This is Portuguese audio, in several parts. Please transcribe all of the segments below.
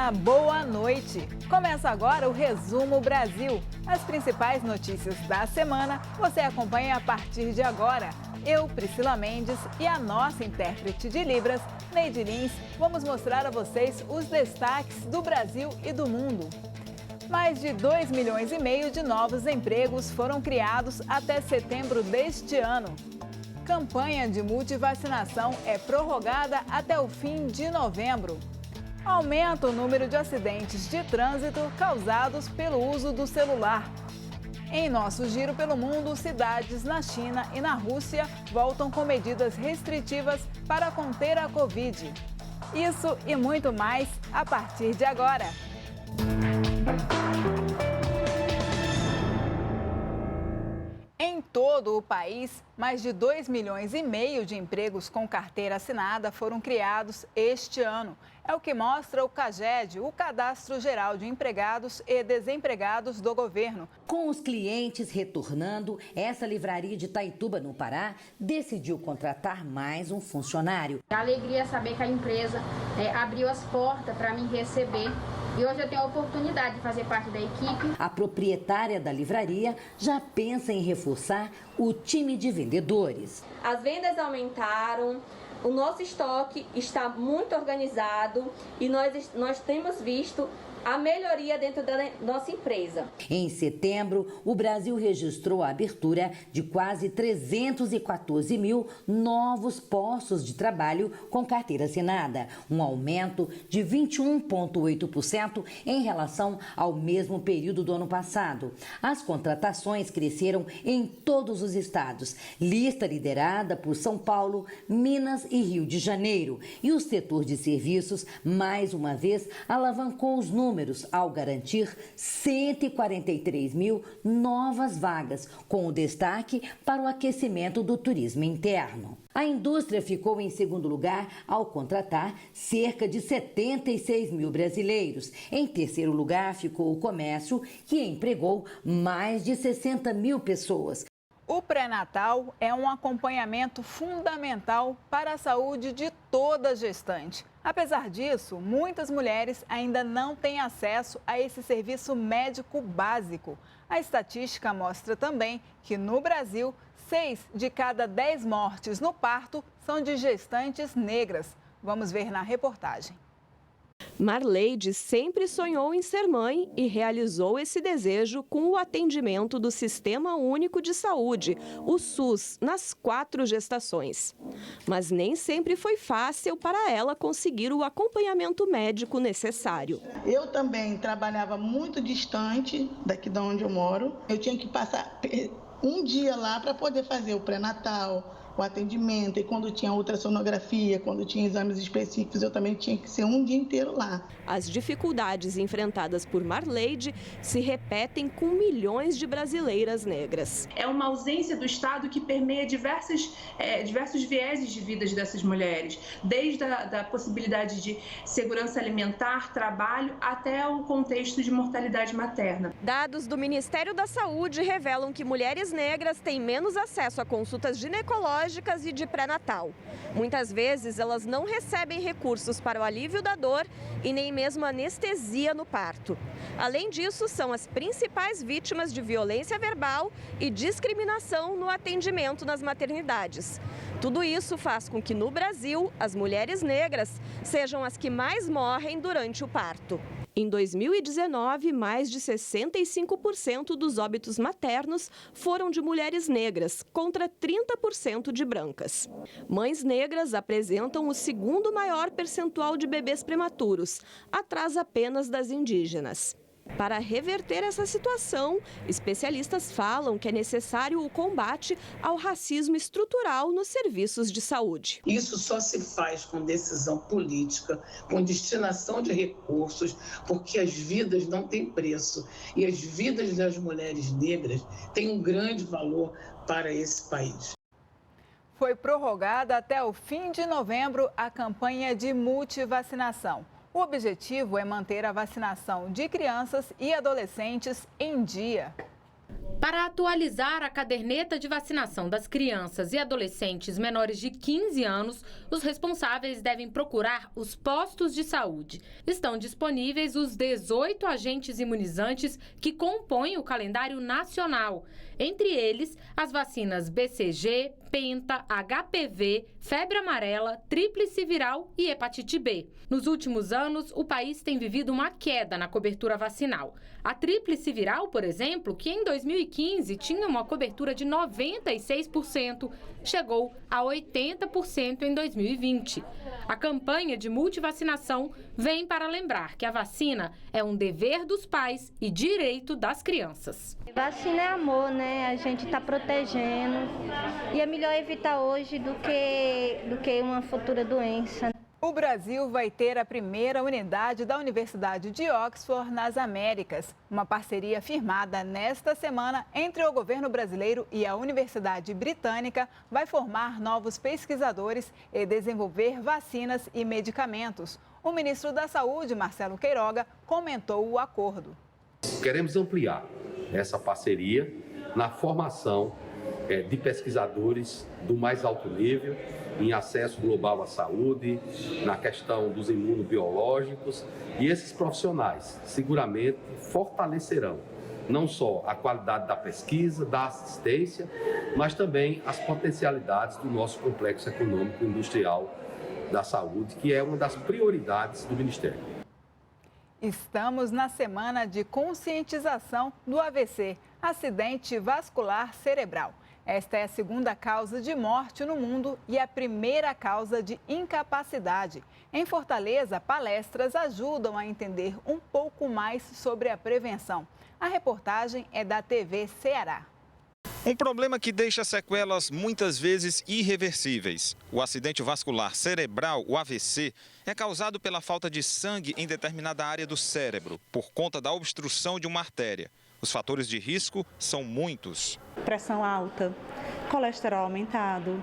Olá, boa noite! Começa agora o Resumo Brasil. As principais notícias da semana você acompanha a partir de agora. Eu, Priscila Mendes, e a nossa intérprete de Libras, Neide Lins, vamos mostrar a vocês os destaques do Brasil e do mundo. Mais de 2,5 milhões de novos empregos foram criados até setembro deste ano. Campanha de multivacinação é prorrogada até o fim de novembro. Aumenta o número de acidentes de trânsito causados pelo uso do celular. Em nosso giro pelo mundo, cidades na China e na Rússia voltam com medidas restritivas para conter a Covid. Isso e muito mais a partir de agora. Em todo o país, mais de 2,5 milhões de empregos com carteira assinada foram criados este ano. É o que mostra o CAGED, o Cadastro Geral de Empregados e Desempregados do Governo. Com os clientes retornando, essa livraria de Itaituba, no Pará, decidiu contratar mais um funcionário. A alegria é saber que a empresa abriu as portas para me receber. E hoje eu tenho a oportunidade de fazer parte da equipe. A proprietária da livraria já pensa em reforçar o time de vendedores. As vendas aumentaram, o nosso estoque está muito organizado e nós temos visto a melhoria dentro da nossa empresa. Em setembro, o Brasil registrou a abertura de quase 314 mil novos postos de trabalho com carteira assinada, um aumento de 21,8% em relação ao mesmo período do ano passado. As contratações cresceram em todos os estados, lista liderada por São Paulo, Minas e Rio de Janeiro. E o setor de serviços, mais uma vez, alavancou os números ao garantir 143 mil novas vagas, com o destaque para o aquecimento do turismo interno. A indústria ficou em segundo lugar ao contratar cerca de 76 mil brasileiros. Em terceiro lugar ficou o comércio, que empregou mais de 60 mil pessoas. O pré-natal é um acompanhamento fundamental para a saúde de toda gestante. Apesar disso, muitas mulheres ainda não têm acesso a esse serviço médico básico. A estatística mostra também que, no Brasil, 6 de cada 10 mortes no parto são de gestantes negras. Vamos ver na reportagem. Marleide sempre sonhou em ser mãe e realizou esse desejo com o atendimento do Sistema Único de Saúde, o SUS, nas 4 gestações. Mas nem sempre foi fácil para ela conseguir o acompanhamento médico necessário. Eu também trabalhava muito distante daqui de onde eu moro. Eu tinha que passar um dia lá para poder fazer o pré-natal, o atendimento, e quando tinha ultrassonografia, quando tinha exames específicos, eu também tinha que ser um dia inteiro lá. As dificuldades enfrentadas por Marleide se repetem com milhões de brasileiras negras. É uma ausência do Estado que permeia diversos vieses de vidas dessas mulheres, desde a possibilidade de segurança alimentar, trabalho, até o contexto de mortalidade materna. Dados do Ministério da Saúde revelam que mulheres negras têm menos acesso a consultas ginecológicas e de pré-natal. Muitas vezes elas não recebem recursos para o alívio da dor e nem mesmo anestesia no parto. Além disso, são as principais vítimas de violência verbal e discriminação no atendimento nas maternidades. Tudo isso faz com que no Brasil as mulheres negras sejam as que mais morrem durante o parto. Em 2019, mais de 65% dos óbitos maternos foram de mulheres negras, contra 30% de brancas. Mães negras apresentam o segundo maior percentual de bebês prematuros, atrás apenas das indígenas. Para reverter essa situação, especialistas falam que é necessário o combate ao racismo estrutural nos serviços de saúde. Isso só se faz com decisão política, com destinação de recursos, porque as vidas não têm preço e as vidas das mulheres negras têm um grande valor para esse país. Foi prorrogada até o fim de novembro a campanha de multivacinação. O objetivo é manter a vacinação de crianças e adolescentes em dia. Para atualizar a caderneta de vacinação das crianças e adolescentes menores de 15 anos, os responsáveis devem procurar os postos de saúde. Estão disponíveis os 18 agentes imunizantes que compõem o calendário nacional. Entre eles, as vacinas BCG, Penta, HPV, febre amarela, tríplice viral e hepatite B. Nos últimos anos, o país tem vivido uma queda na cobertura vacinal. A tríplice viral, por exemplo, que em 2015 tinha uma cobertura de 96%, chegou a 80% em 2020. A campanha de multivacinação vem para lembrar que a vacina é um dever dos pais e direito das crianças. Vacina é amor, né? A gente está protegendo e é melhor evitar hoje do que uma futura doença. O Brasil vai ter a primeira unidade da Universidade de Oxford nas Américas. Uma parceria firmada nesta semana entre o governo brasileiro e a Universidade Britânica vai formar novos pesquisadores e desenvolver vacinas e medicamentos. O ministro da Saúde, Marcelo Queiroga, comentou o acordo. Queremos ampliar essa parceria na formação de pesquisadores do mais alto nível, em acesso global à saúde, na questão dos imunobiológicos, e esses profissionais seguramente fortalecerão não só a qualidade da pesquisa, da assistência, mas também as potencialidades do nosso complexo econômico e industrial da saúde, que é uma das prioridades do Ministério. Estamos na semana de conscientização do AVC, acidente vascular cerebral. Esta é a segunda causa de morte no mundo e a primeira causa de incapacidade. Em Fortaleza, palestras ajudam a entender um pouco mais sobre a prevenção. A reportagem é da TV Ceará. Um problema que deixa sequelas muitas vezes irreversíveis. O acidente vascular cerebral, o AVC, é causado pela falta de sangue em determinada área do cérebro, por conta da obstrução de uma artéria. Os fatores de risco são muitos. Pressão alta, colesterol aumentado,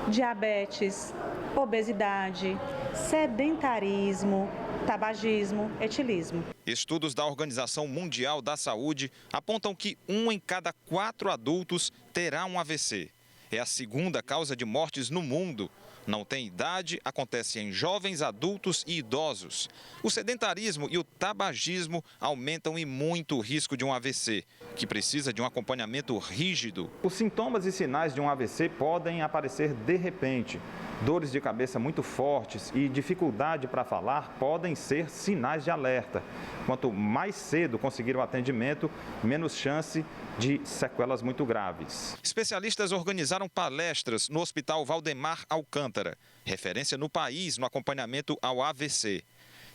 diabetes, obesidade, sedentarismo, tabagismo, etilismo. Estudos da Organização Mundial da Saúde apontam que 1 em cada 4 adultos terá um AVC. É a segunda causa de mortes no mundo. Não tem idade, acontece em jovens, adultos e idosos. O sedentarismo e o tabagismo aumentam e muito o risco de um AVC, que precisa de um acompanhamento rígido. Os sintomas e sinais de um AVC podem aparecer de repente. Dores de cabeça muito fortes e dificuldade para falar podem ser sinais de alerta. Quanto mais cedo conseguir o atendimento, menos chance de sequelas muito graves. Especialistas organizaram palestras no Hospital Valdemar Alcântara, referência no país no acompanhamento ao AVC.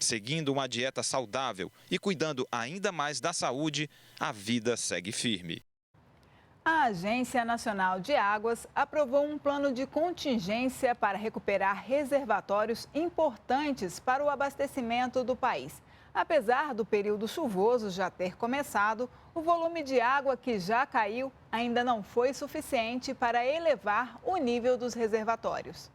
Seguindo uma dieta saudável e cuidando ainda mais da saúde, a vida segue firme. A Agência Nacional de Águas aprovou um plano de contingência para recuperar reservatórios importantes para o abastecimento do país. Apesar do período chuvoso já ter começado, o volume de água que já caiu ainda não foi suficiente para elevar o nível dos reservatórios.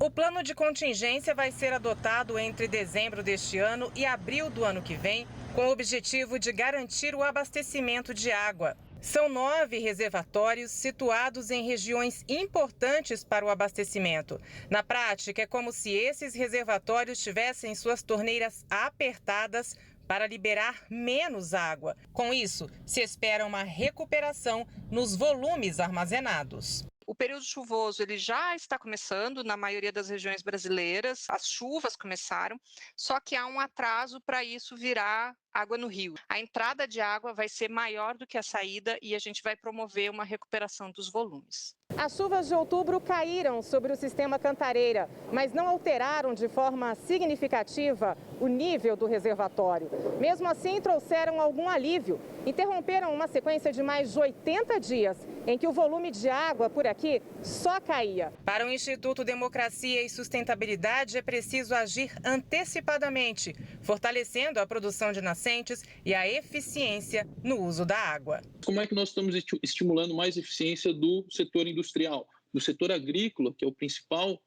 O plano de contingência vai ser adotado entre dezembro deste ano e abril do ano que vem, com o objetivo de garantir o abastecimento de água. São 9 reservatórios situados em regiões importantes para o abastecimento. Na prática, é como se esses reservatórios tivessem suas torneiras apertadas para liberar menos água. Com isso, se espera uma recuperação nos volumes armazenados. O período chuvoso ele já está começando na maioria das regiões brasileiras, as chuvas começaram, só que há um atraso para isso virar água no rio. A entrada de água vai ser maior do que a saída e a gente vai promover uma recuperação dos volumes. As chuvas de outubro caíram sobre o sistema Cantareira, mas não alteraram de forma significativa o nível do reservatório. Mesmo assim, trouxeram algum alívio. Interromperam uma sequência de mais de 80 dias em que o volume de água por aqui só caía. Para o Instituto Democracia e Sustentabilidade, é preciso agir antecipadamente, fortalecendo a produção de nascentes e a eficiência no uso da água. Como é que nós estamos estimulando mais eficiência do setor industrial? Do setor agrícola, que é o principal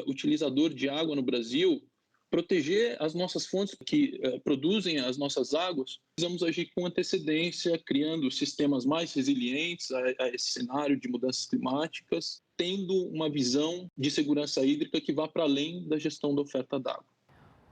utilizador de água no Brasil, proteger as nossas fontes que produzem as nossas águas, precisamos agir com antecedência, criando sistemas mais resilientes a esse cenário de mudanças climáticas, tendo uma visão de segurança hídrica que vá para além da gestão da oferta d'água.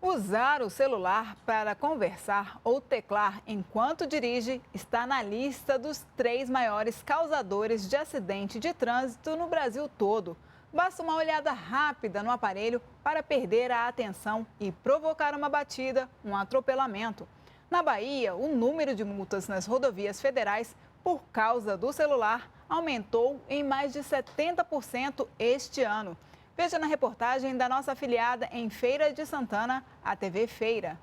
Usar o celular para conversar ou teclar enquanto dirige está na lista dos 3 maiores causadores de acidente de trânsito no Brasil todo. Basta uma olhada rápida no aparelho para perder a atenção e provocar uma batida, um atropelamento. Na Bahia, o número de multas nas rodovias federais por causa do celular aumentou em mais de 70% este ano. Veja na reportagem da nossa afiliada em Feira de Santana, a TV Feira.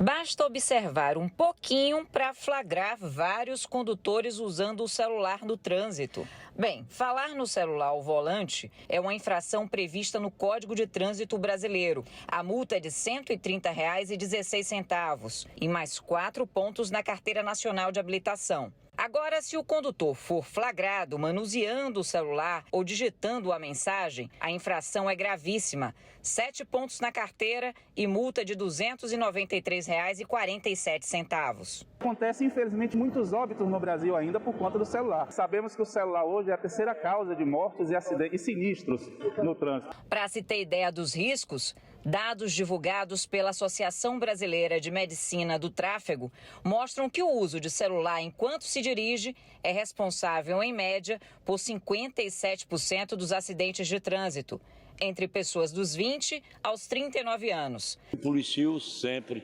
Basta observar um pouquinho para flagrar vários condutores usando o celular no trânsito. Bem, falar no celular ao volante é uma infração prevista no Código de Trânsito Brasileiro. A multa é de R$ 130,16 e mais 4 pontos na Carteira Nacional de Habilitação. Agora, se o condutor for flagrado manuseando o celular ou digitando a mensagem, a infração é gravíssima. 7 pontos na carteira e multa de R$ 293,47. Acontece, infelizmente, muitos óbitos no Brasil ainda por conta do celular. Sabemos que o celular hoje é a terceira causa de mortes e acidentes e sinistros no trânsito. Para se ter ideia dos riscos, dados divulgados pela Associação Brasileira de Medicina do Tráfego mostram que o uso de celular enquanto se dirige é responsável, em média, por 57% dos acidentes de trânsito, entre pessoas dos 20 aos 39 anos. Policio sempre,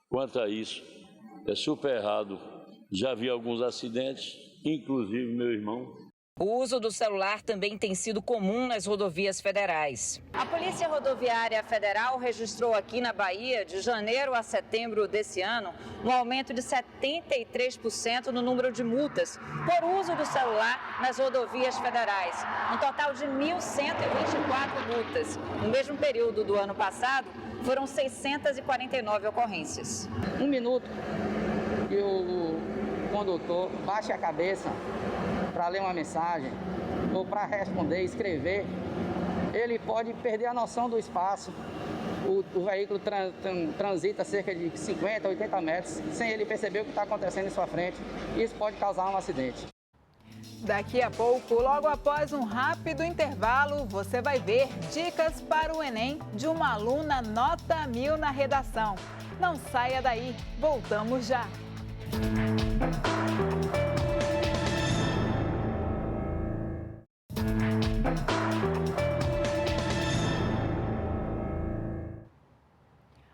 quanto a isso, é super errado. Já vi alguns acidentes, inclusive meu irmão. O uso do celular também tem sido comum nas rodovias federais. A Polícia Rodoviária Federal registrou aqui na Bahia, de janeiro a setembro desse ano, um aumento de 73% no número de multas por uso do celular nas rodovias federais. Um total de 1.124 multas. No mesmo período do ano passado, foram 649 ocorrências. 1 minuto que o condutor baixe a cabeça para ler uma mensagem ou para responder, escrever, ele pode perder a noção do espaço. O veículo transita cerca de 50, 80 metros sem ele perceber o que está acontecendo em sua frente. Isso pode causar um acidente. Daqui a pouco, logo após um rápido intervalo, você vai ver dicas para o Enem de uma aluna nota 1000 na redação. Não saia daí, voltamos já.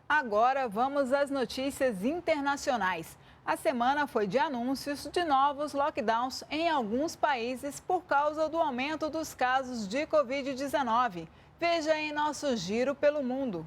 Agora vamos às notícias internacionais. A semana foi de anúncios de novos lockdowns em alguns países por causa do aumento dos casos de Covid-19. Veja em nosso giro pelo mundo.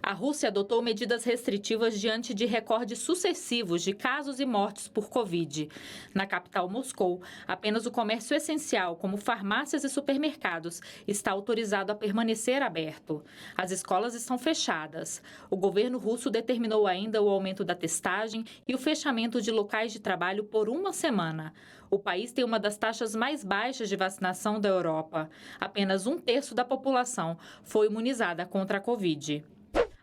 A Rússia adotou medidas restritivas diante de recordes sucessivos de casos e mortes por Covid. Na capital, Moscou, apenas o comércio essencial, como farmácias e supermercados, está autorizado a permanecer aberto. As escolas estão fechadas. O governo russo determinou ainda o aumento da testagem e o fechamento de locais de trabalho por uma semana. O país tem uma das taxas mais baixas de vacinação da Europa. Apenas 1/3 da população foi imunizada contra a Covid.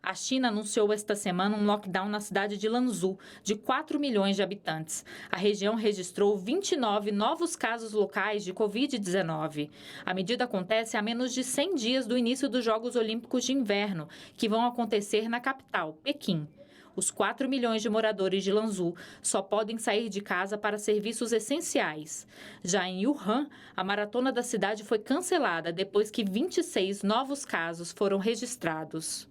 A China anunciou esta semana um lockdown na cidade de Lanzhou, de 4 milhões de habitantes. A região registrou 29 novos casos locais de Covid-19. A medida acontece a menos de 100 dias do início dos Jogos Olímpicos de Inverno, que vão acontecer na capital, Pequim. Os 4 milhões de moradores de Lanzhou só podem sair de casa para serviços essenciais. Já em Wuhan, a maratona da cidade foi cancelada depois que 26 novos casos foram registrados.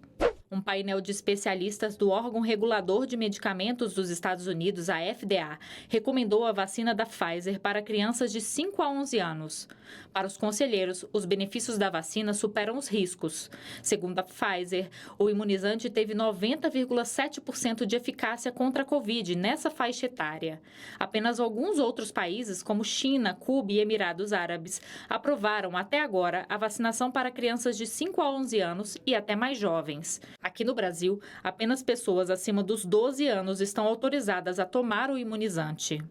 Um painel de especialistas do órgão regulador de medicamentos dos Estados Unidos, a FDA, recomendou a vacina da Pfizer para crianças de 5 a 11 anos. Para os conselheiros, os benefícios da vacina superam os riscos. Segundo a Pfizer, o imunizante teve 90,7% de eficácia contra a Covid nessa faixa etária. Apenas alguns outros países, como China, Cuba e Emirados Árabes, aprovaram até agora a vacinação para crianças de 5 a 11 anos e até mais jovens. Aqui no Brasil, apenas pessoas acima dos 12 anos estão autorizadas a tomar o imunizante.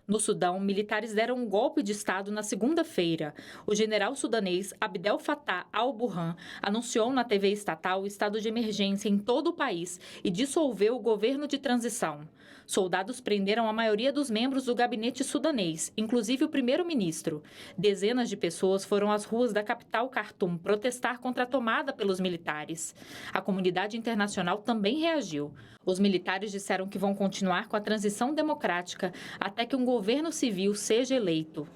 No Sudão, militares deram um golpe de Estado na segunda-feira. O general sudanês Abdel Fattah al-Burhan anunciou na TV estatal o estado de emergência em todo o país e dissolveu o governo de transição. Soldados prenderam a maioria dos membros do gabinete sudanês, inclusive o primeiro-ministro. Dezenas de pessoas foram às ruas da capital Khartoum protestar contra a tomada pelos militares. A comunidade internacional também reagiu. Os militares disseram que vão continuar com a transição democrática até que um governo civil seja eleito.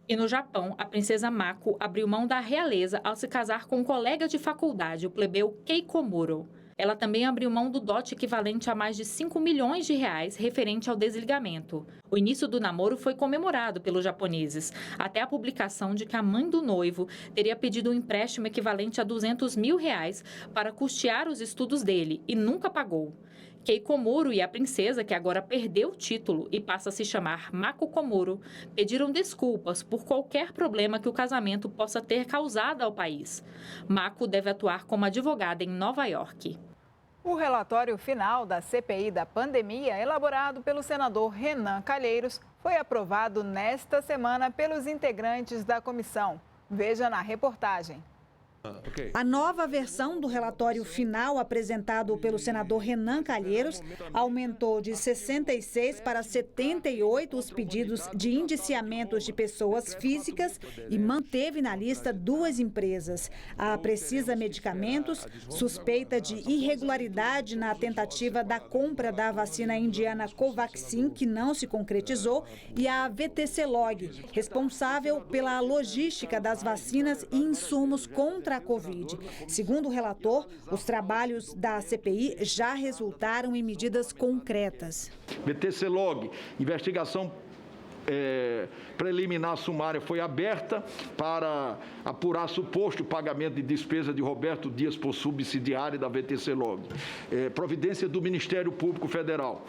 E no Japão, a princesa Mako abriu mão da realeza ao se casar com um colega de faculdade, o plebeu Keiko Muro. Ela também abriu mão do dote equivalente a mais de 5 milhões de reais referente ao desligamento. O início do namoro foi comemorado pelos japoneses, até a publicação de que a mãe do noivo teria pedido um empréstimo equivalente a 200 mil reais para custear os estudos dele e nunca pagou. Keiko Muro e a princesa, que agora perdeu o título e passa a se chamar Mako Komuro, pediram desculpas por qualquer problema que o casamento possa ter causado ao país. Mako deve atuar como advogada em Nova York. O relatório final da CPI da pandemia, elaborado pelo senador Renan Calheiros, foi aprovado nesta semana pelos integrantes da comissão. Veja na reportagem. A nova versão do relatório final apresentado pelo senador Renan Calheiros aumentou de 66 para 78 os pedidos de indiciamentos de pessoas físicas e manteve na lista 2 empresas. A Precisa Medicamentos, suspeita de irregularidade na tentativa da compra da vacina indiana Covaxin, que não se concretizou, e a VTC-Log, responsável pela logística das vacinas e insumos contra a Covid. Segundo o relator, os trabalhos da CPI já resultaram em medidas concretas. VTC-Log, investigação preliminar sumária foi aberta para apurar suposto pagamento de despesa de Roberto Dias por subsidiária da VTC-Log. Providência do Ministério Público Federal.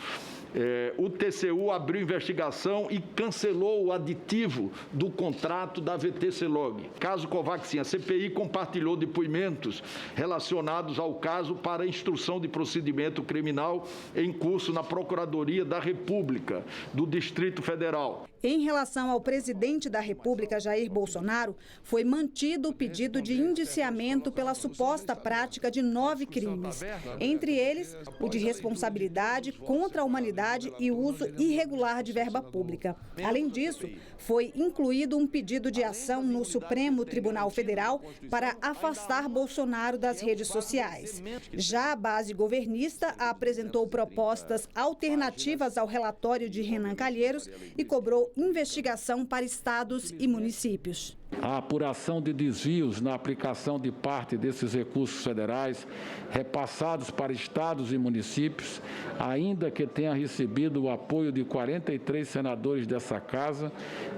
O TCU abriu investigação e cancelou o aditivo do contrato da VTC-Log. Caso Covaxin, a CPI compartilhou depoimentos relacionados ao caso para instrução de procedimento criminal em curso na Procuradoria da República do Distrito Federal. Em relação ao presidente da República, Jair Bolsonaro, foi mantido o pedido de indiciamento pela suposta prática de 9 crimes, entre eles o de responsabilidade contra a humanidade e uso irregular de verba pública. Além disso, foi incluído um pedido de ação no Supremo Tribunal Federal para afastar Bolsonaro das redes sociais. Já a base governista apresentou propostas alternativas ao relatório de Renan Calheiros e cobrou investigação para estados e municípios. A apuração de desvios na aplicação de parte desses recursos federais repassados para estados e municípios, ainda que tenha recebido o apoio de 43 senadores dessa casa,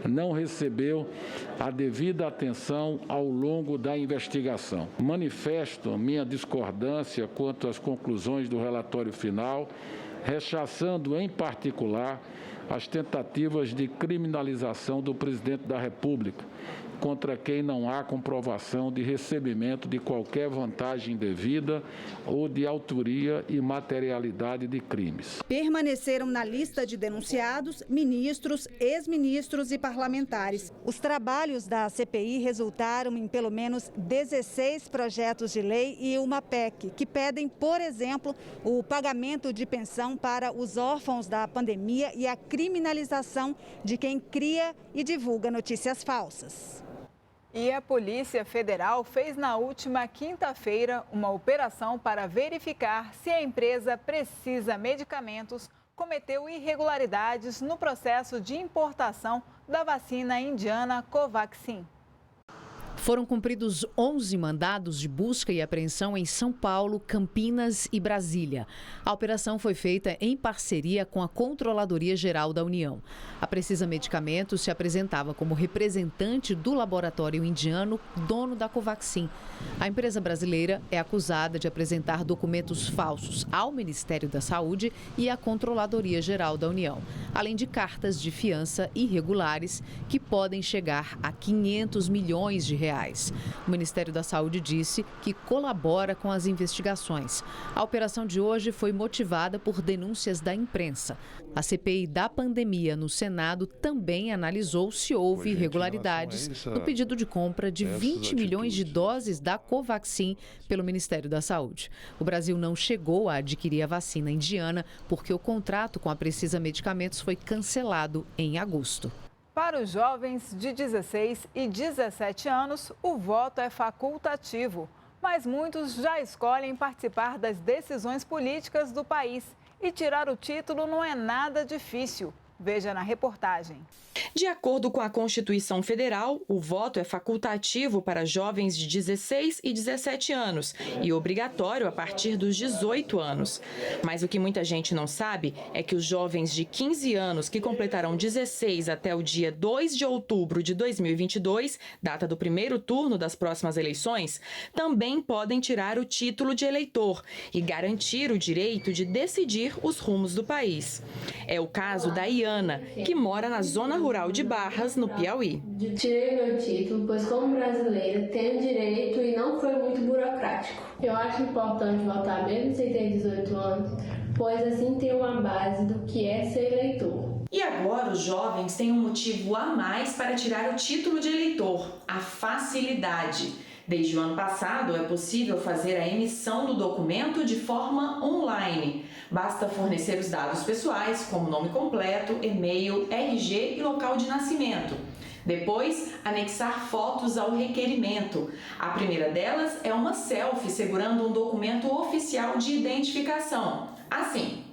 não recebeu a devida atenção ao longo da investigação. Manifesto minha discordância quanto às conclusões do relatório final, rechaçando em particular as tentativas de criminalização do presidente da República, contra quem não há comprovação de recebimento de qualquer vantagem indevida ou de autoria e materialidade de crimes. Permaneceram na lista de denunciados ministros, ex-ministros e parlamentares. Os trabalhos da CPI resultaram em pelo menos 16 projetos de lei e uma PEC, que pedem, por exemplo, o pagamento de pensão para os órfãos da pandemia e a criminalização de quem cria e divulga notícias falsas. E a Polícia Federal fez na última quinta-feira uma operação para verificar se a empresa Precisa Medicamentos cometeu irregularidades no processo de importação da vacina indiana Covaxin. Foram cumpridos 11 mandados de busca e apreensão em São Paulo, Campinas e Brasília. A operação foi feita em parceria com a Controladoria Geral da União. A Precisa Medicamentos se apresentava como representante do laboratório indiano, dono da Covaxin. A empresa brasileira é acusada de apresentar documentos falsos ao Ministério da Saúde e à Controladoria Geral da União, além de cartas de fiança irregulares que podem chegar a R$ 500 milhões O Ministério da Saúde disse que colabora com as investigações. A operação de hoje foi motivada por denúncias da imprensa. A CPI da pandemia no Senado também analisou se houve irregularidades no pedido de compra de 20 milhões de doses da Covaxin pelo Ministério da Saúde. O Brasil não chegou a adquirir a vacina indiana porque o contrato com a Precisa Medicamentos foi cancelado em agosto. Para os jovens de 16 e 17 anos, o voto é facultativo, mas muitos já escolhem participar das decisões políticas do país. E tirar o título não é nada difícil. Veja na reportagem. De acordo com a Constituição Federal, o voto é facultativo para jovens de 16 e 17 anos e obrigatório a partir dos 18 anos. Mas o que muita gente não sabe é que os jovens de 15 anos que completarão 16 até o dia 2 de outubro de 2022, data do primeiro turno das próximas eleições, também podem tirar o título de eleitor e garantir o direito de decidir os rumos do país. É o caso da Iana, que mora na zona rural de Barras, no Piauí. Tirei meu título, pois como brasileira tenho direito e não foi muito burocrático. Eu acho importante votar mesmo sem ter 18 anos, pois assim tem uma base do que é ser eleitor. E agora os jovens têm um motivo a mais para tirar o título de eleitor, a facilidade. Desde o ano passado, é possível fazer a emissão do documento de forma online. Basta fornecer os dados pessoais, como nome completo, e-mail, RG e local de nascimento. Depois, anexar fotos ao requerimento. A primeira delas é uma selfie segurando um documento oficial de identificação. Assim.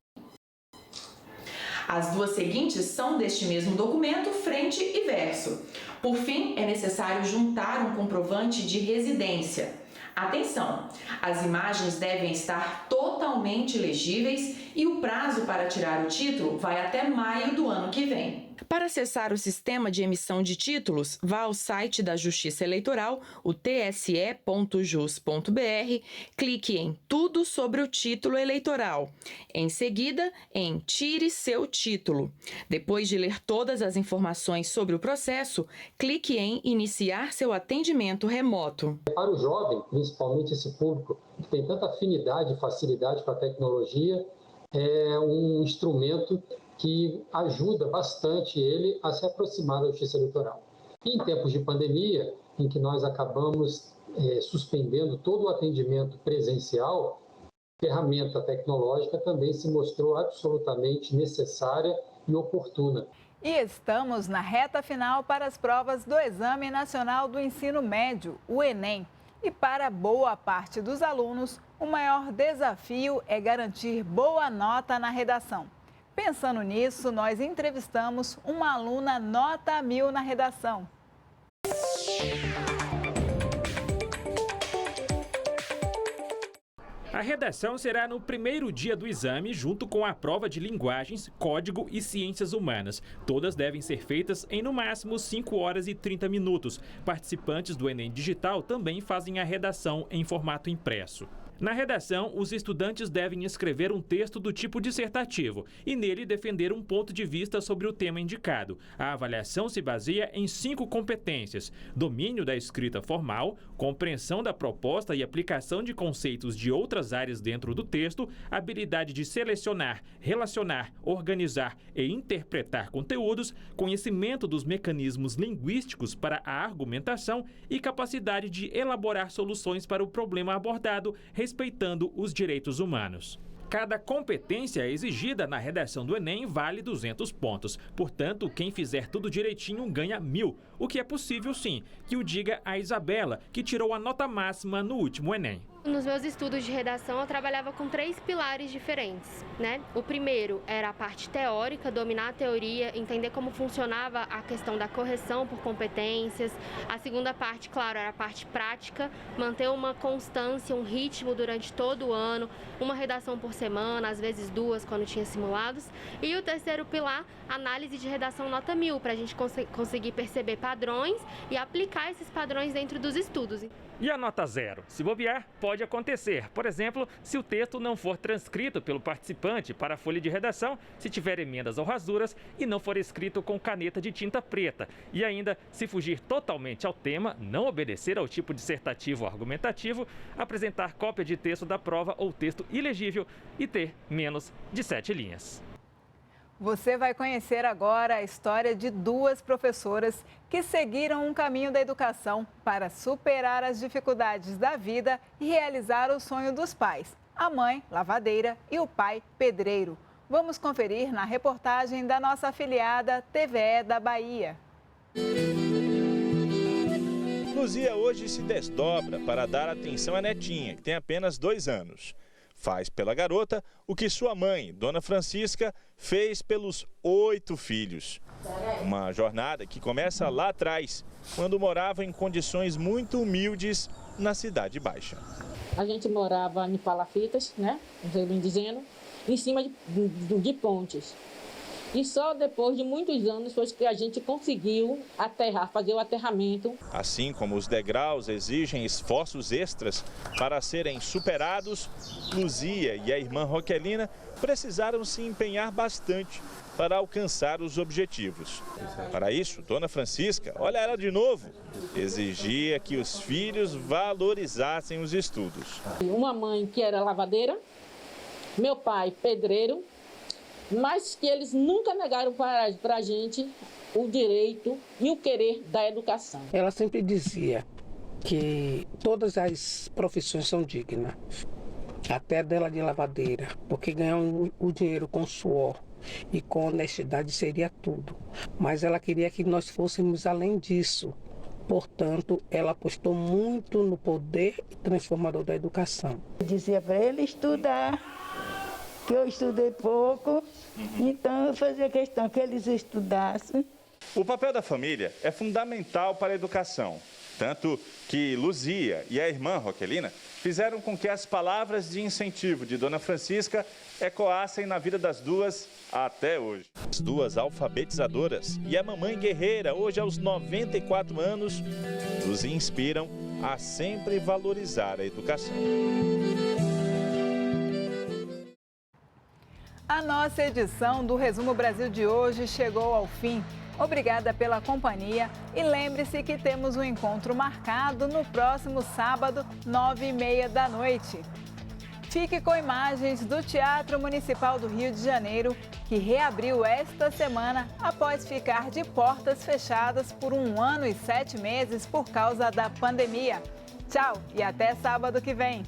As duas seguintes são deste mesmo documento, frente e verso. Por fim, é necessário juntar um comprovante de residência. Atenção! As imagens devem estar totalmente legíveis e o prazo para tirar o título vai até maio do ano que vem. Para acessar o sistema de emissão de títulos, vá ao site da Justiça Eleitoral, o tse.jus.br, clique em Tudo sobre o título eleitoral. Em seguida, em Tire seu título. Depois de ler todas as informações sobre o processo, clique em Iniciar seu atendimento remoto. Para o jovem, principalmente esse público que tem tanta afinidade e facilidade com a tecnologia, é um instrumento que ajuda bastante ele a se aproximar da justiça eleitoral. E em tempos de pandemia, em que nós acabamos suspendendo todo o atendimento presencial, a ferramenta tecnológica também se mostrou absolutamente necessária e oportuna. E estamos na reta final para as provas do Exame Nacional do Ensino Médio, o Enem. E para boa parte dos alunos, o maior desafio é garantir boa nota na redação. Pensando nisso, nós entrevistamos uma aluna nota 1000 na redação. A redação será no primeiro dia do exame, junto com a prova de linguagens, código e ciências humanas. Todas devem ser feitas em no máximo 5 horas e 30 minutos. Participantes do Enem Digital também fazem a redação em formato impresso. Na redação, os estudantes devem escrever um texto do tipo dissertativo e nele defender um ponto de vista sobre o tema indicado. A avaliação se baseia em 5 competências: domínio da escrita formal, compreensão da proposta e aplicação de conceitos de outras áreas dentro do texto, habilidade de selecionar, relacionar, organizar e interpretar conteúdos, conhecimento dos mecanismos linguísticos para a argumentação e capacidade de elaborar soluções para o problema abordado, respeitando os direitos humanos. Cada competência exigida na redação do Enem vale 200 pontos. Portanto, quem fizer tudo direitinho ganha 1000, o que é possível sim, que o diga a Isabela, que tirou a nota máxima no último Enem. Nos meus estudos de redação, eu trabalhava com 3 pilares diferentes, né? O primeiro era a parte teórica, dominar a teoria, entender como funcionava a questão da correção por competências. A segunda parte, claro, era a parte prática, manter uma constância, um ritmo durante todo o ano, uma redação por semana, às vezes 2 quando tinha simulados. E o terceiro pilar, análise de redação nota 1000, para a gente conseguir perceber padrões e aplicar esses padrões dentro dos estudos. E a nota 0? Se bobear, pode acontecer. Por exemplo, se o texto não for transcrito pelo participante para a folha de redação, se tiver emendas ou rasuras e não for escrito com caneta de tinta preta. E ainda, se fugir totalmente ao tema, não obedecer ao tipo dissertativo ou argumentativo, apresentar cópia de texto da prova ou texto ilegível e ter menos de 7 linhas. Você vai conhecer agora a história de 2 professoras que seguiram um caminho da educação para superar as dificuldades da vida e realizar o sonho dos pais, a mãe, lavadeira, e o pai, pedreiro. Vamos conferir na reportagem da nossa afiliada TVE da Bahia. Luzia hoje se desdobra para dar atenção à netinha, que tem apenas 2 anos. Faz pela garota o que sua mãe, Dona Francisca, fez pelos 8 filhos. Uma jornada que começa lá atrás, quando morava em condições muito humildes na Cidade Baixa. A gente morava em palafitas, né, dizendo, em cima de pontes. E só depois de muitos anos foi que a gente conseguiu fazer o aterramento. Assim como os degraus exigem esforços extras para serem superados, Luzia e a irmã Roquelina precisaram se empenhar bastante para alcançar os objetivos. Para isso, Dona Francisca, olha ela de novo, exigia que os filhos valorizassem os estudos. Uma mãe que era lavadeira, meu pai pedreiro, mas que eles nunca negaram para a gente o direito e o querer da educação. Ela sempre dizia que todas as profissões são dignas, até dela de lavadeira, porque ganhar o dinheiro com suor e com honestidade seria tudo. Mas ela queria que nós fôssemos além disso. Portanto, ela apostou muito no poder transformador da educação. Eu dizia para ele estudar, que eu estudei pouco, então eu fazia questão que eles estudassem. O papel da família é fundamental para a educação, tanto que Luzia e a irmã Roquelina fizeram com que as palavras de incentivo de Dona Francisca ecoassem na vida das duas até hoje. As 2 alfabetizadoras e a mamãe guerreira, hoje aos 94 anos, nos inspiram a sempre valorizar a educação. A nossa edição do Resumo Brasil de hoje chegou ao fim. Obrigada pela companhia e lembre-se que temos um encontro marcado no próximo sábado, 9h30 da noite. Fique com imagens do Teatro Municipal do Rio de Janeiro, que reabriu esta semana após ficar de portas fechadas por 1 ano e 7 meses por causa da pandemia. Tchau e até sábado que vem!